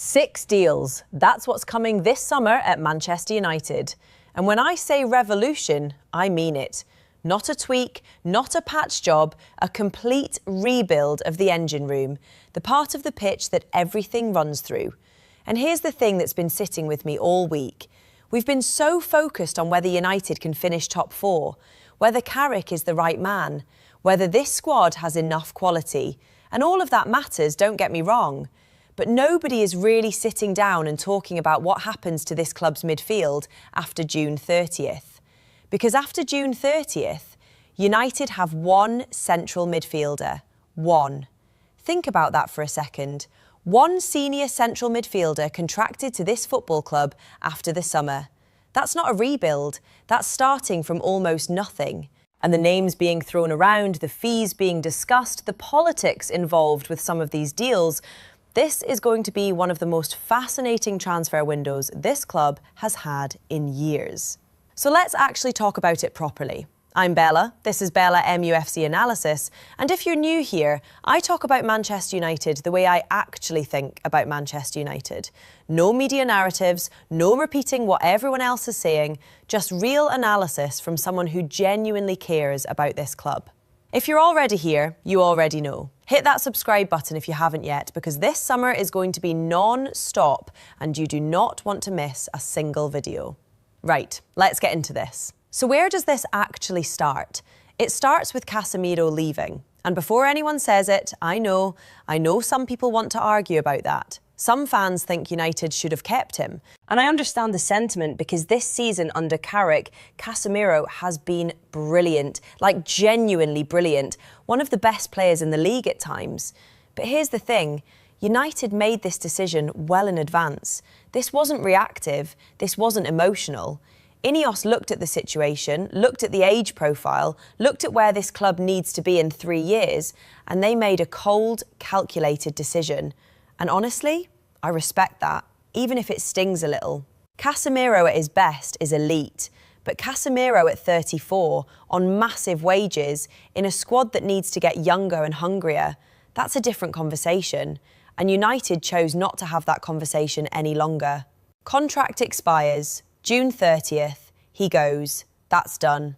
6 deals. That's what's coming this summer at Manchester United. And when I say revolution, I mean it. Not a tweak, not a patch job, a complete rebuild of the engine room, the part of the pitch that everything runs through. And here's the thing that's been sitting with me all week. We've been so focused on whether United can finish top 4, whether Carrick is the right man, whether this squad has enough quality. And all of that matters, don't get me wrong. But nobody is really sitting down and talking about what happens to this club's midfield after June 30th. Because after June 30th, United have one central midfielder. One. Think about that for a second. One senior central midfielder contracted to this football club after the summer. That's not a rebuild. That's starting from almost nothing. And the names being thrown around, the fees being discussed, the politics involved with some of these deals, this is going to be one of the most fascinating transfer windows this club has had in years. So let's actually talk about it properly. I'm Bella, this is Bella MUFC Analysis, and if you're new here, I talk about Manchester United the way I actually think about Manchester United. No media narratives, no repeating what everyone else is saying, just real analysis from someone who genuinely cares about this club. If you're already here, you already know. Hit that subscribe button if you haven't yet, because this summer is going to be non-stop and you do not want to miss a single video. Right, let's get into this. So where does this actually start? It starts with Casemiro leaving. And before anyone says it, I know some people want to argue about that. Some fans think United should have kept him. And I understand the sentiment because this season under Carrick, Casemiro has been brilliant, like genuinely brilliant, one of the best players in the league at times. But here's the thing, United made this decision well in advance. This wasn't reactive, this wasn't emotional. Ineos looked at the situation, looked at the age profile, looked at where this club needs to be in 3 years, and they made a cold, calculated decision. And honestly, I respect that, even if it stings a little. Casemiro at his best is elite, but Casemiro at 34, on massive wages, in a squad that needs to get younger and hungrier, that's a different conversation. And United chose not to have that conversation any longer. Contract expires, June 30th, he goes, that's done.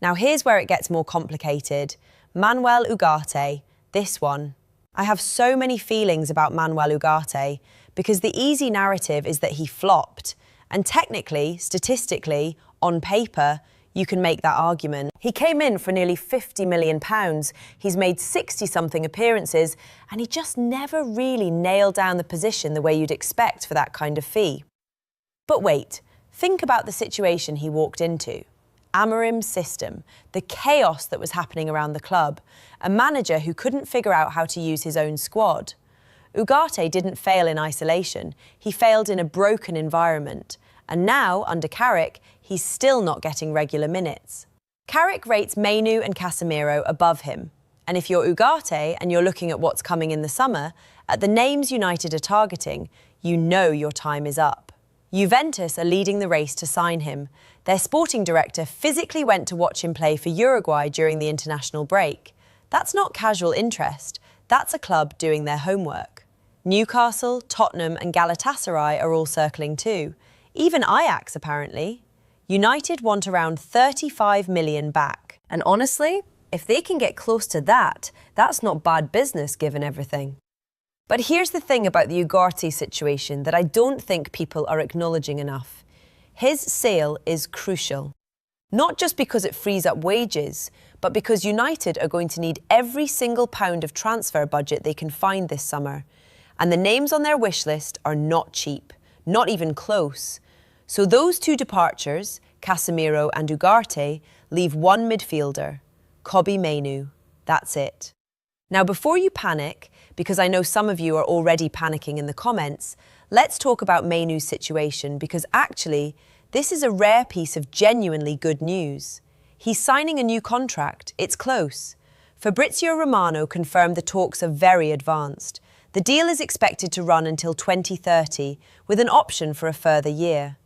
Now here's where it gets more complicated. Manuel Ugarte, this one. I have so many feelings about Manuel Ugarte because the easy narrative is that he flopped. And technically, statistically, on paper, you can make that argument. He came in for nearly £50 million. He's made 60-something appearances, and he just never really nailed down the position the way you'd expect for that kind of fee. But wait, think about the situation he walked into. Amorim's system, the chaos that was happening around the club, a manager who couldn't figure out how to use his own squad. Ugarte didn't fail in isolation, he failed in a broken environment. And now, under Carrick, he's still not getting regular minutes. Carrick rates Mainoo and Casemiro above him. And if you're Ugarte and you're looking at what's coming in the summer, at the names United are targeting, you know your time is up. Juventus are leading the race to sign him. Their sporting director physically went to watch him play for Uruguay during the international break. That's not casual interest, that's a club doing their homework. Newcastle, Tottenham and Galatasaray are all circling too. Even Ajax, apparently. United want around 35 million back. And honestly, if they can get close to that, that's not bad business given everything. But here's the thing about the Ugarte situation that I don't think people are acknowledging enough. His sale is crucial. Not just because it frees up wages, but because United are going to need every single pound of transfer budget they can find this summer. And the names on their wish list are not cheap, not even close. So those two departures, Casemiro and Ugarte, leave one midfielder, Kobbie Mainoo. That's it. Now, before you panic, because I know some of you are already panicking in the comments, let's talk about Mainoo's situation because actually, this is a rare piece of genuinely good news. He's signing a new contract, it's close. Fabrizio Romano confirmed the talks are very advanced. The deal is expected to run until 2030, with an option for a further year.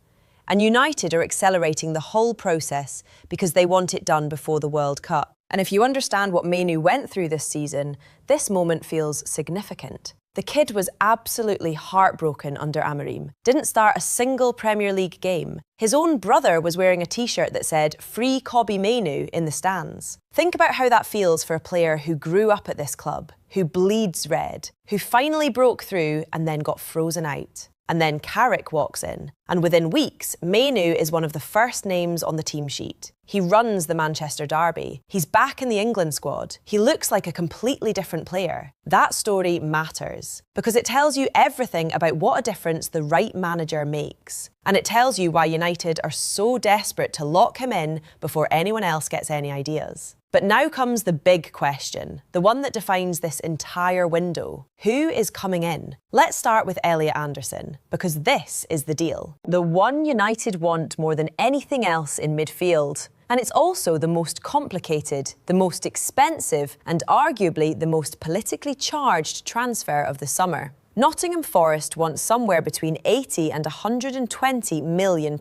And United are accelerating the whole process because they want it done before the World Cup. And if you understand what Mainoo went through this season, this moment feels significant. The kid was absolutely heartbroken under Amorim. Didn't start a single Premier League game. His own brother was wearing a t-shirt that said "Free Kobbie Mainoo" in the stands. Think about how that feels for a player who grew up at this club, who bleeds red, who finally broke through and then got frozen out. And then Carrick walks in, and within weeks, Mainoo is one of the first names on the team sheet. He runs the Manchester derby. He's back in the England squad. He looks like a completely different player. That story matters because it tells you everything about what a difference the right manager makes. And it tells you why United are so desperate to lock him in before anyone else gets any ideas. But now comes the big question, the one that defines this entire window. Who is coming in? Let's start with Elliot Anderson, because this is the deal. The one United want more than anything else in midfield. And it's also the most complicated, the most expensive, and arguably the most politically charged transfer of the summer. Nottingham Forest wants somewhere between 80 and £120 million.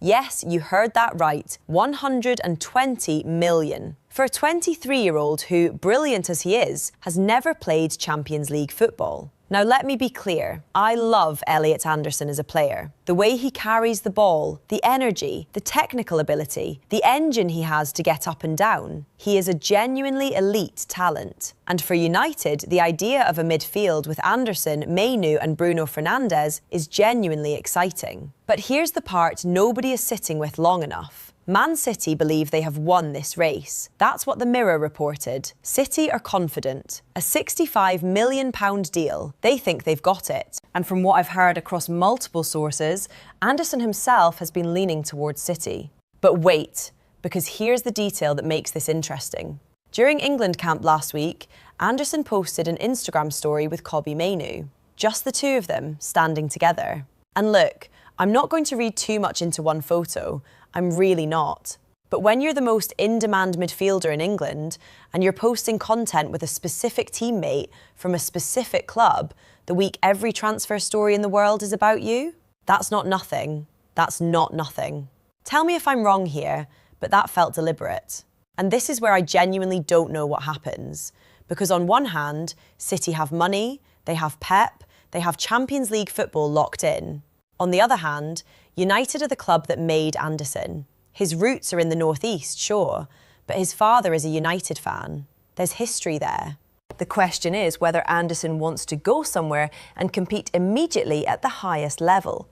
Yes, you heard that right, 120 million. For a 23-year-old who, brilliant as he is, has never played Champions League football. Now let me be clear, I love Elliot Anderson as a player. The way he carries the ball, the energy, the technical ability, the engine he has to get up and down. He is a genuinely elite talent. And for United, the idea of a midfield with Anderson, Mainoo and Bruno Fernandes is genuinely exciting. But here's the part nobody is sitting with long enough. Man City believe they have won this race. That's what the Mirror reported. City are confident. A £65 million deal. They think they've got it. And from what I've heard across multiple sources, Anderson himself has been leaning towards City. But wait, because here's the detail that makes this interesting. During England camp last week, Anderson posted an Instagram story with Kobbie Mainoo. Just the two of them standing together. And look, I'm not going to read too much into one photo. I'm really not. But when you're the most in-demand midfielder in England and you're posting content with a specific teammate from a specific club the week every transfer story in the world is about you, that's not nothing. That's not nothing. Tell me if I'm wrong here, but that felt deliberate. And this is where I genuinely don't know what happens. Because on one hand, City have money, they have Pep, they have Champions League football locked in. On the other hand, United are the club that made Anderson. His roots are in the northeast, sure, but his father is a United fan. There's history there. The question is whether Anderson wants to go somewhere and compete immediately at the highest level,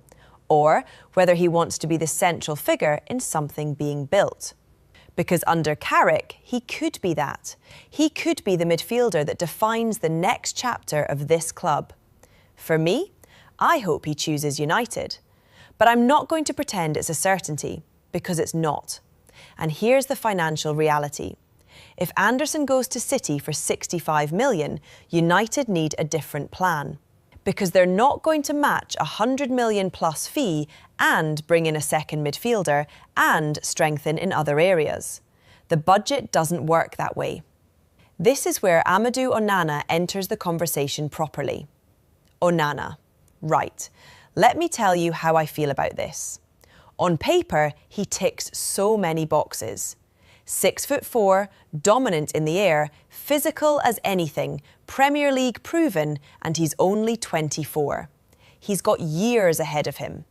or whether he wants to be the central figure in something being built. Because under Carrick, he could be that. He could be the midfielder that defines the next chapter of this club. For me, I hope he chooses United. But I'm not going to pretend it's a certainty, because it's not. And here's the financial reality. If Anderson goes to City for 65 million, United need a different plan. Because they're not going to match a 100 million plus fee and bring in a second midfielder and strengthen in other areas. The budget doesn't work that way. This is where Amadou Onana enters the conversation properly. Onana. Right. Let me tell you how I feel about this. On paper, he ticks so many boxes. 6'4", dominant in the air, physical as anything, Premier League proven, and he's only 24. He's got years ahead of him.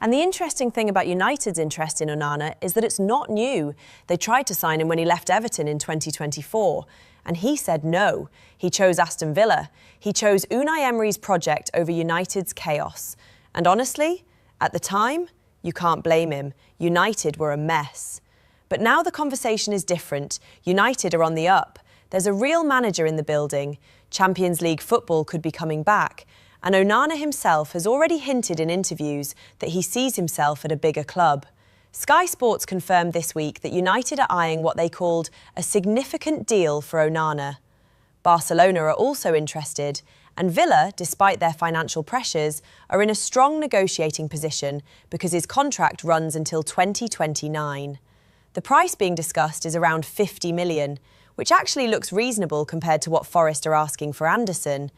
And the interesting thing about United's interest in Onana is that it's not new. They tried to sign him when he left Everton in 2024, and he said no. He chose Aston Villa. He chose Unai Emery's project over United's chaos. And honestly, at the time, you can't blame him. United were a mess. But now the conversation is different. United are on the up. There's a real manager in the building. Champions League football could be coming back. And Onana himself has already hinted in interviews that he sees himself at a bigger club. Sky Sports confirmed this week that United are eyeing what they called a significant deal for Onana. Barcelona are also interested, and Villa, despite their financial pressures, are in a strong negotiating position because his contract runs until 2029. The price being discussed is around 50 million, which actually looks reasonable compared to what Forest are asking for Anderson.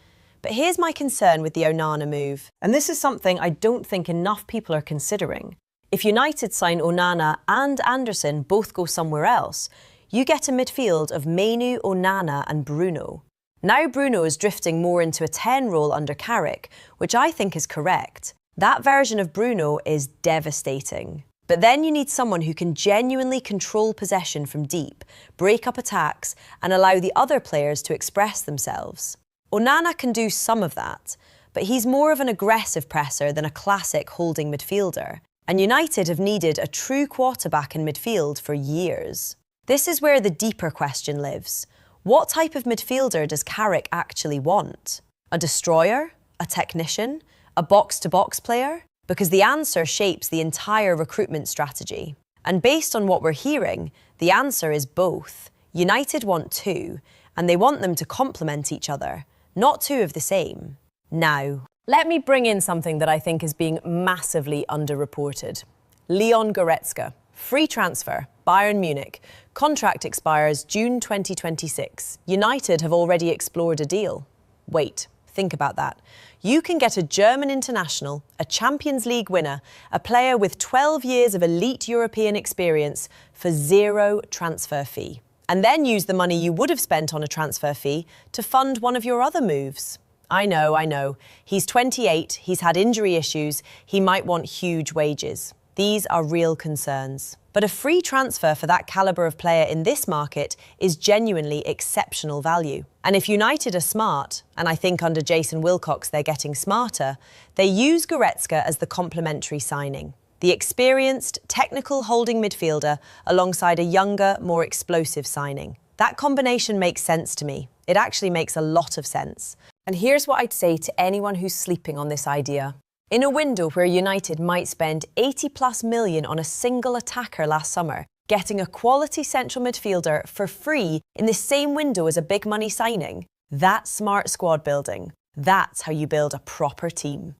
But here's my concern with the Onana move. And this is something I don't think enough people are considering. If United sign Onana and Anderson both go somewhere else, you get a midfield of Mainoo, Onana and Bruno. Now Bruno is drifting more into a 10 role under Carrick, which I think is correct. That version of Bruno is devastating. But then you need someone who can genuinely control possession from deep, break up attacks, and allow the other players to express themselves. Onana can do some of that, but he's more of an aggressive presser than a classic holding midfielder. And United have needed a true quarterback in midfield for years. This is where the deeper question lives. What type of midfielder does Carrick actually want? A destroyer? A technician? A box-to-box player? Because the answer shapes the entire recruitment strategy. And based on what we're hearing, the answer is both. United want two, and they want them to complement each other, not two of the same. Now, let me bring in something that I think is being massively underreported. Leon Goretzka, free transfer, Bayern Munich. Contract expires June 2026. United have already explored a deal. Wait, think about that. You can get a German international, a Champions League winner, a player with 12 years of elite European experience for zero transfer fee. And then use the money you would have spent on a transfer fee to fund one of your other moves. I know. He's 28, he's had injury issues, he might want huge wages. These are real concerns. But a free transfer for that calibre of player in this market is genuinely exceptional value. And if United are smart, and I think under Jason Wilcox they're getting smarter, they use Goretzka as the complementary signing. The experienced, technical holding midfielder alongside a younger, more explosive signing. That combination makes sense to me. It actually makes a lot of sense. And here's what I'd say to anyone who's sleeping on this idea. In a window where United might spend 80+ million on a single attacker last summer, getting a quality central midfielder for free in the same window as a big money signing, that's smart squad building. That's how you build a proper team.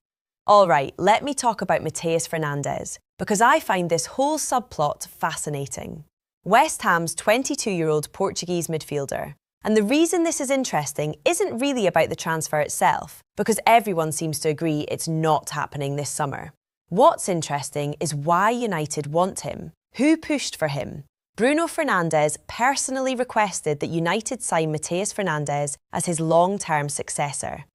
All right, let me talk about Matheus Fernandes, because I find this whole subplot fascinating. West Ham's 22-year-old Portuguese midfielder. And the reason this is interesting isn't really about the transfer itself, because everyone seems to agree it's not happening this summer. What's interesting is why United want him. Who pushed for him? Bruno Fernandes personally requested that United sign Matheus Fernandes as his long-term successor.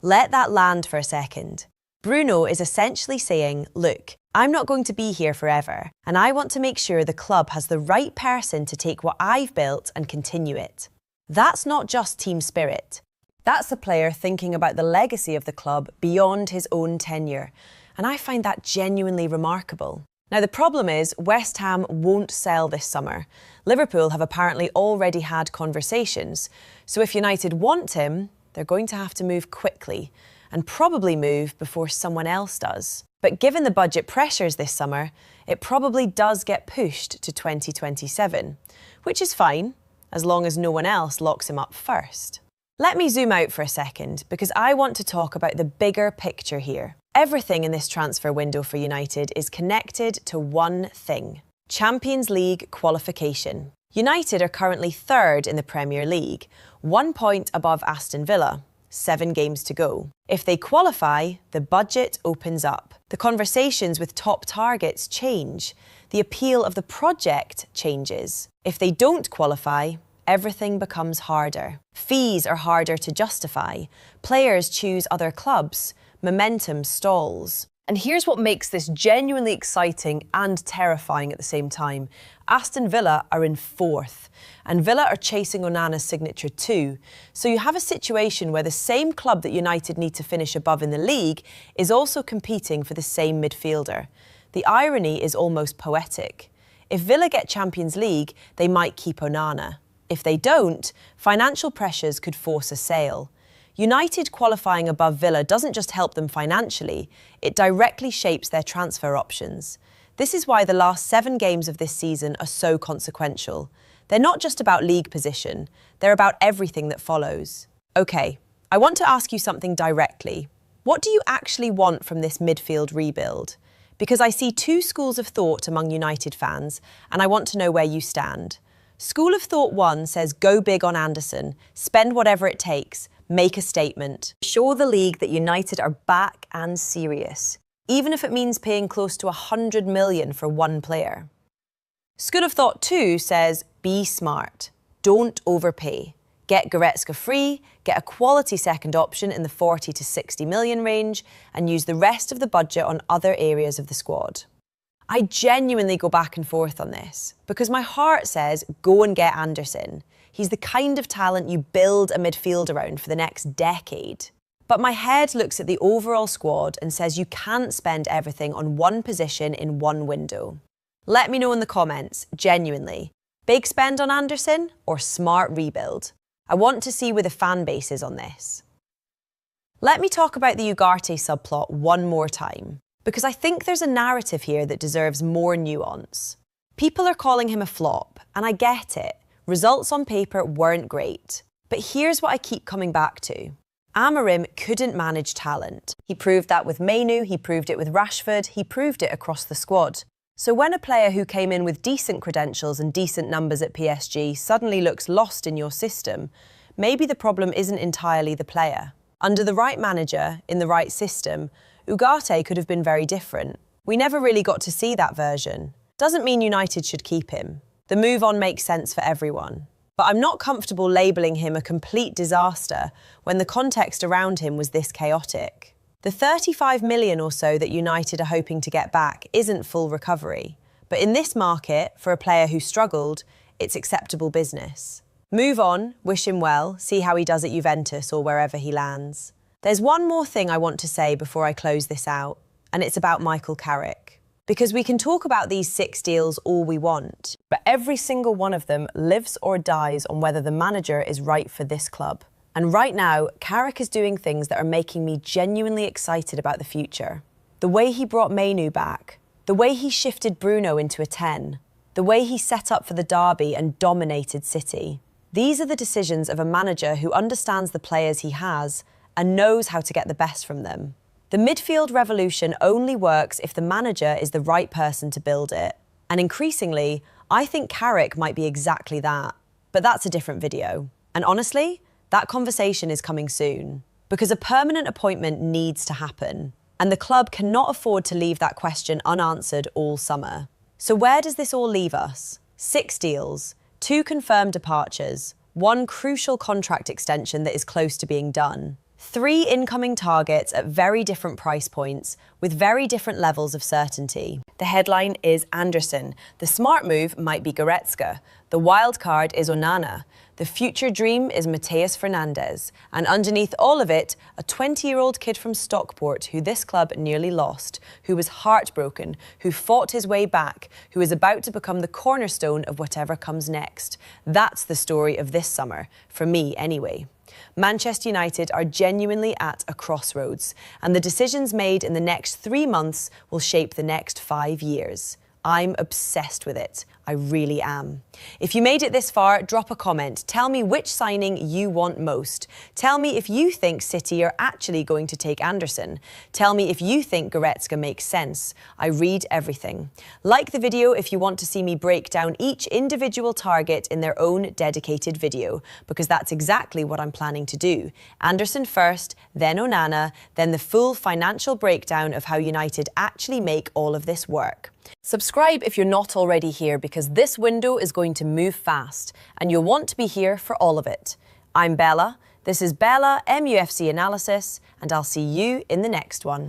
Let that land for a second. Bruno is essentially saying, look, I'm not going to be here forever, and I want to make sure the club has the right person to take what I've built and continue it. That's not just team spirit. That's the player thinking about the legacy of the club beyond his own tenure, and I find that genuinely remarkable. Now, the problem is West Ham won't sell this summer. Liverpool have apparently already had conversations, so if United want him, they're going to have to move quickly, and probably move before someone else does. But given the budget pressures this summer, it probably does get pushed to 2027, which is fine, as long as no one else locks him up first. Let me zoom out for a second, because I want to talk about the bigger picture here. Everything in this transfer window for United is connected to one thing: Champions League qualification. United are currently third in the Premier League, 1 point above Aston Villa, 7 games to go. If they qualify, the budget opens up. The conversations with top targets change. The appeal of the project changes. If they don't qualify, everything becomes harder. Fees are harder to justify. Players choose other clubs. Momentum stalls. And here's what makes this genuinely exciting and terrifying at the same time. Aston Villa are in 4th, and Villa are chasing Onana's signature too. So you have a situation where the same club that United need to finish above in the league is also competing for the same midfielder. The irony is almost poetic. If Villa get Champions League, they might keep Onana. If they don't, financial pressures could force a sale. United qualifying above Villa doesn't just help them financially, it directly shapes their transfer options. This is why the last 7 games of this season are so consequential. They're not just about league position, they're about everything that follows. Okay, I want to ask you something directly. What do you actually want from this midfield rebuild? Because I see 2 schools of thought among United fans, and I want to know where you stand. School of Thought 1 says go big on Anderson, spend whatever it takes, make a statement. Show the league that United are back and serious, even if it means paying close to 100 million for one player. School of Thought 2 says be smart, don't overpay. Get Goretzka free, get a quality second option in the 40 to 60 million range, and use the rest of the budget on other areas of the squad. I genuinely go back and forth on this, because my heart says go and get Anderson. He's the kind of talent you build a midfield around for the next decade. But my head looks at the overall squad and says you can't spend everything on one position in one window. Let me know in the comments, genuinely. Big spend on Anderson or smart rebuild? I want to see where the fan base is on this. Let me talk about the Ugarte subplot one more time, because I think there's a narrative here that deserves more nuance. People are calling him a flop, and I get it. Results on paper weren't great. But here's what I keep coming back to. Amorim couldn't manage talent. He proved that with Mainu, he proved it with Rashford, he proved it across the squad. So when a player who came in with decent credentials and decent numbers at PSG suddenly looks lost in your system, maybe the problem isn't entirely the player. Under the right manager, in the right system, Ugarte could have been very different. We never really got to see that version. Doesn't mean United should keep him. The move on makes sense for everyone. But I'm not comfortable labelling him a complete disaster when the context around him was this chaotic. The 35 million or so that United are hoping to get back isn't full recovery. But in this market, for a player who struggled, it's acceptable business. Move on, wish him well, see how he does at Juventus or wherever he lands. There's one more thing I want to say before I close this out, and it's about Michael Carrick. Because we can talk about these 6 deals all we want, but every single one of them lives or dies on whether the manager is right for this club. And right now, Carrick is doing things that are making me genuinely excited about the future. The way he brought Mainu back, the way he shifted Bruno into a 10, the way he set up for the derby and dominated City. These are the decisions of a manager who understands the players he has and knows how to get the best from them. The midfield revolution only works if the manager is the right person to build it. And increasingly, I think Carrick might be exactly that. But that's a different video. And honestly, that conversation is coming soon. Because a permanent appointment needs to happen. And the club cannot afford to leave that question unanswered all summer. So where does this all leave us? 6 deals, 2 confirmed departures, 1 crucial contract extension that is close to being done. 3 incoming targets at very different price points, with very different levels of certainty. The headline is Anderson. The smart move might be Goretzka. The wild card is Onana. The future dream is Mateus Fernandes. And underneath all of it, a 20-year-old kid from Stockport who this club nearly lost, who was heartbroken, who fought his way back, who is about to become the cornerstone of whatever comes next. That's the story of this summer, for me anyway. Manchester United are genuinely at a crossroads, and the decisions made in the next 3 months will shape the next 5 years. I'm obsessed with it. I really am. If you made it this far, drop a comment. Tell me which signing you want most. Tell me if you think City are actually going to take Anderson. Tell me if you think Goretzka makes sense. I read everything. Like the video if you want to see me break down each individual target in their own dedicated video, because that's exactly what I'm planning to do. Anderson first, then Onana, then the full financial breakdown of how United actually make all of this work. Subscribe if you're not already here, because this window is going to move fast and you'll want to be here for all of it. I'm Bella, this is Bella MUFC Analysis, and I'll see you in the next one.